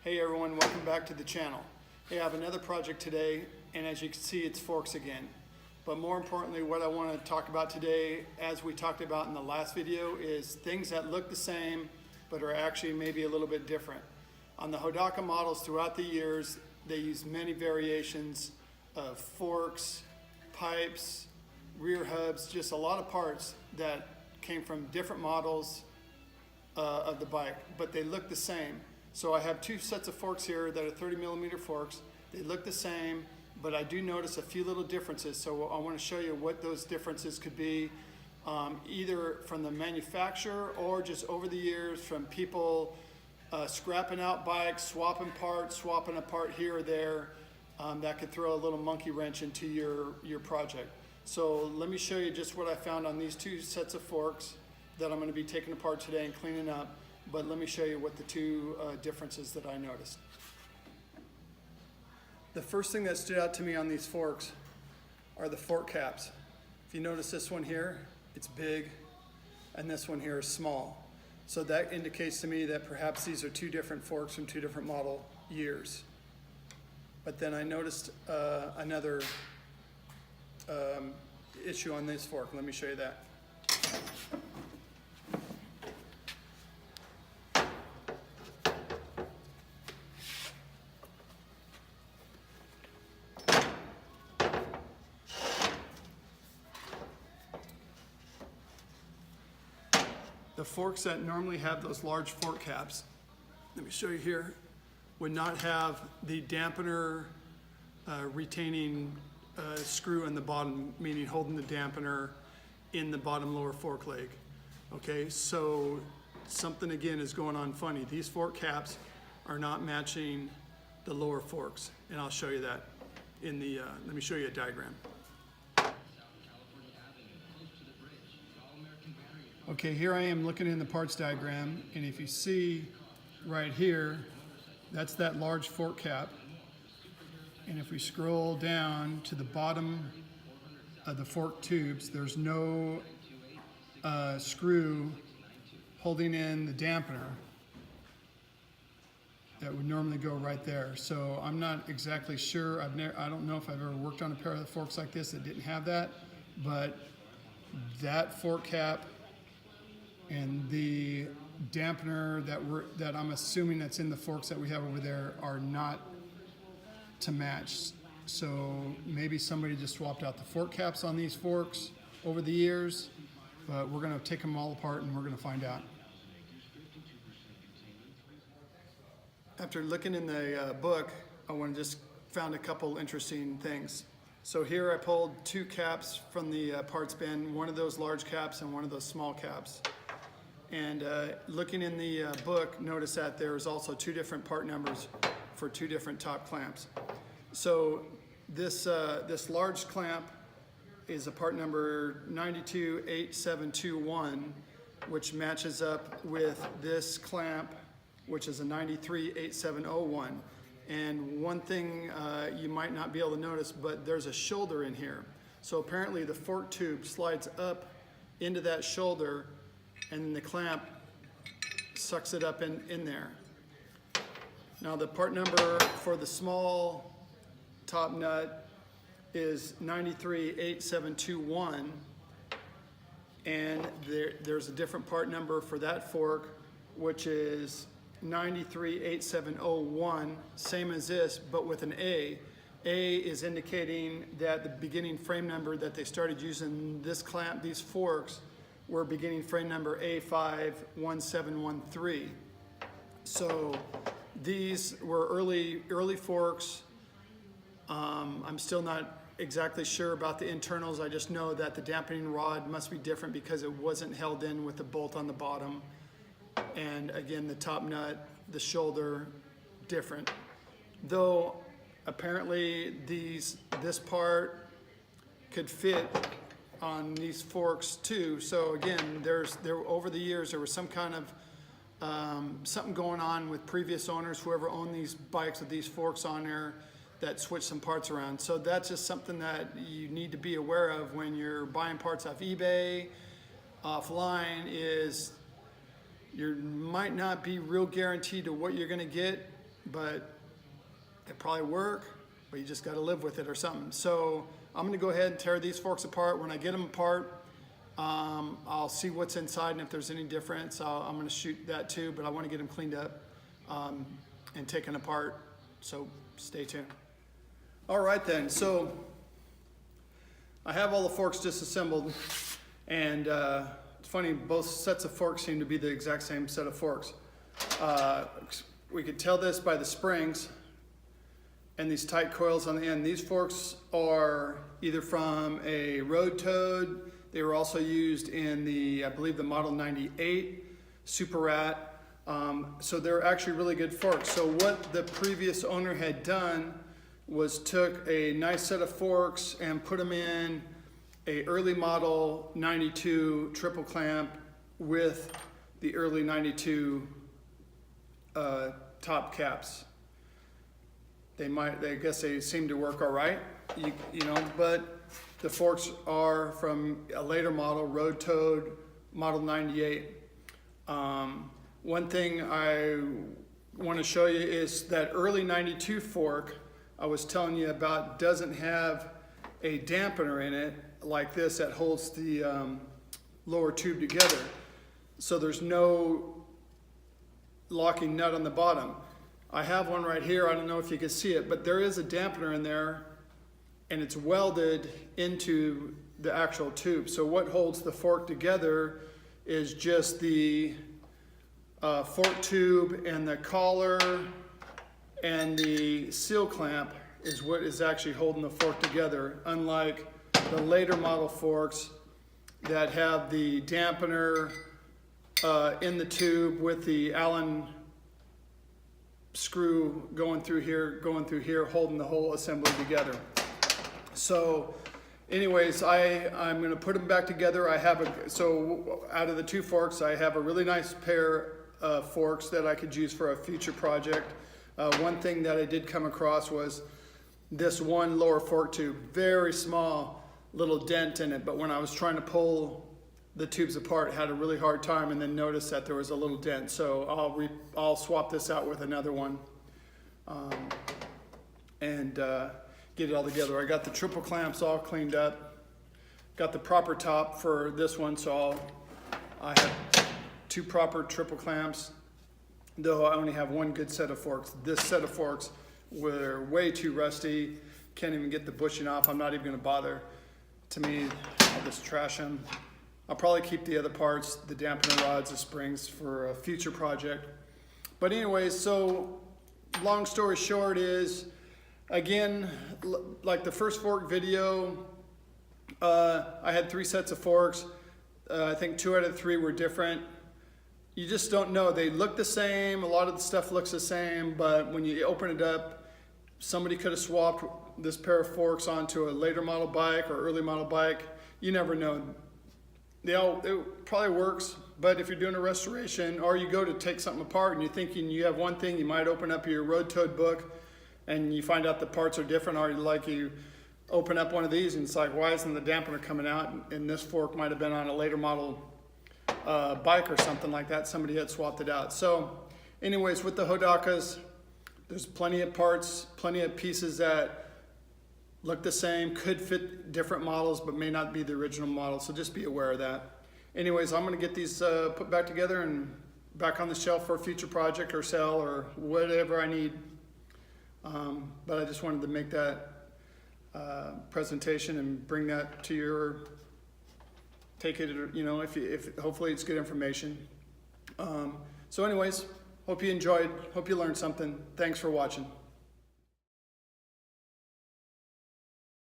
Hey everyone, welcome back to the channel. Hey, I have another project today, and as you can see, it's forks again. But more importantly, what I want to talk about today, as we talked about in the last video, is things that look the same, but are actually maybe a little bit different. On the Hodaka models throughout the years, they use many variations of forks, pipes, rear hubs, just a lot of parts that came from different models of the bike, but they look the same. So I have two sets of forks here that are 30mm forks. They look the same, but I do notice a few little differences. So I want to show you what those differences could be, either from the manufacturer or just over the years from people scrapping out bikes, swapping parts, swapping a part here or there. That could throw a little monkey wrench into your project. So let me show you just what I found on these two sets of forks that I'm going to be taking apart today and cleaning up. But let me show you what the two differences that I noticed. The first thing that stood out to me on these forks are the fork caps. If you notice this one here, it's big, and this one here is small. So that indicates to me that perhaps these are two different forks from two different model years. But then I noticed another issue on this fork. Let me show you that. The forks that normally have those large fork caps, let me show you here, would not have the dampener retaining screw in the bottom, meaning holding the dampener in the bottom lower fork leg. Okay, so something again is going on funny. These fork caps are not matching the lower forks, and I'll show you that in the, let me show you a diagram. Okay, here I am looking in the parts diagram, and if you see right here, that's that large fork cap. And if we scroll down to the bottom of the fork tubes, there's no screw holding in the dampener that would normally go right there. So I'm not exactly sure. I don't know if I've ever worked on a pair of forks like this that didn't have that, but that fork cap and the dampener that I'm assuming that's in the forks that we have over there are not to match. So maybe somebody just swapped out the fork caps on these forks over the years, but we're going to take them all apart and we're going to find out. After looking in the book, I just found a couple interesting things. So here I pulled two caps from the parts bin, one of those large caps and one of those small caps. And looking in the book, notice that there's also two different part numbers for two different top clamps. So this large clamp is a part number 928721, which matches up with this clamp, which is a 938701. And one thing you might not be able to notice, but there's a shoulder in here. So apparently the fork tube slides up into that shoulder, and the clamp sucks it up in there. Now the part number for the small top nut is 938721, and there's a different part number for that fork, which is 938701, same as this, but with an A. A is indicating that the beginning frame number that they started using this clamp, these forks, were beginning frame number A51713. So these were early forks. I'm still not exactly sure about the internals. I just know that the dampening rod must be different because it wasn't held in with the bolt on the bottom. And again, the top nut, the shoulder, different. Though apparently this part could fit on these forks too. So again, over the years there was some kind of something going on with previous owners, whoever owned these bikes with these forks on there, that switched some parts around. So that's just something that you need to be aware of when you're buying parts off eBay, offline, is you might not be real guaranteed to what you're going to get but they probably work, but you just got to live with it or something. So I'm going to go ahead and tear these forks apart. When I get them apart, I'll see what's inside, and if there's any difference, I'm going to shoot that too, but I want to get them cleaned up and taken apart, so stay tuned. All right then, so I have all the forks disassembled, and it's funny, both sets of forks seem to be the exact same set of forks. We could tell this by the springs and these tight coils on the end. These forks are either from a Road Toad. They were also used in the, I believe, the Model 98 Super Rat. So they're actually really good forks. So what the previous owner had done was took a nice set of forks and put them in a early Model 92 triple clamp with the early 92 top caps. I guess they seem to work all right, you know, but the forks are from a later model, Road Toad, Model 98. One thing I want to show you is that early 92 fork I was telling you about doesn't have a dampener in it like this that holds the lower tube together. So there's no locking nut on the bottom. I have one right here. I don't know if you can see it, but there is a dampener in there, and it's welded into the actual tube. So what holds the fork together is just the fork tube, and the collar and the seal clamp is what is actually holding the fork together, unlike the later model forks that have the dampener in the tube with the Allen screw going through here, holding the whole assembly together. So anyways, I'm going to put them back together. So out of the two forks, I have a really nice pair of forks that I could use for a future project. One thing that I did come across was this one lower fork tube, very small little dent in it, but when I was trying to pull the tubes apart, I had a really hard time, and then noticed that there was a little dent. So I'll swap this out with another one and get it all together. I got the triple clamps all cleaned up, got the proper top for this one, so I have two proper triple clamps, though I only have one good set of forks. This set of forks were way too rusty, can't even get the bushing off. I'm not even going to bother. To me, I'll just trash them. I'll probably keep the other parts, the dampener rods, the springs, for a future project. But anyways, so long story short is, again, like the first fork video, I had 3 sets of forks. I think 2 out of 3 were different. You just don't know. They look the same. A lot of the stuff looks the same, but when you open it up, somebody could have swapped this pair of forks onto a later model bike or early model bike. You never know. It probably works, but if you're doing a restoration or you go to take something apart and you're thinking you have one thing, you might open up your Road Toad book and you find out the parts are different, or like you open up one of these and it's like, why isn't the dampener coming out? And this fork might have been on a later model bike or something like that. Somebody had swapped it out. So anyways, with the Hodakas, there's plenty of parts, plenty of pieces that look the same, could fit different models, but may not be the original model. So just be aware of that. Anyways, I'm gonna get these put back together and back on the shelf for a future project or sell or whatever I need. But I just wanted to make that presentation and bring that to your, take it, you know, if hopefully it's good information. So anyways, hope you enjoyed, hope you learned something. Thanks for watching.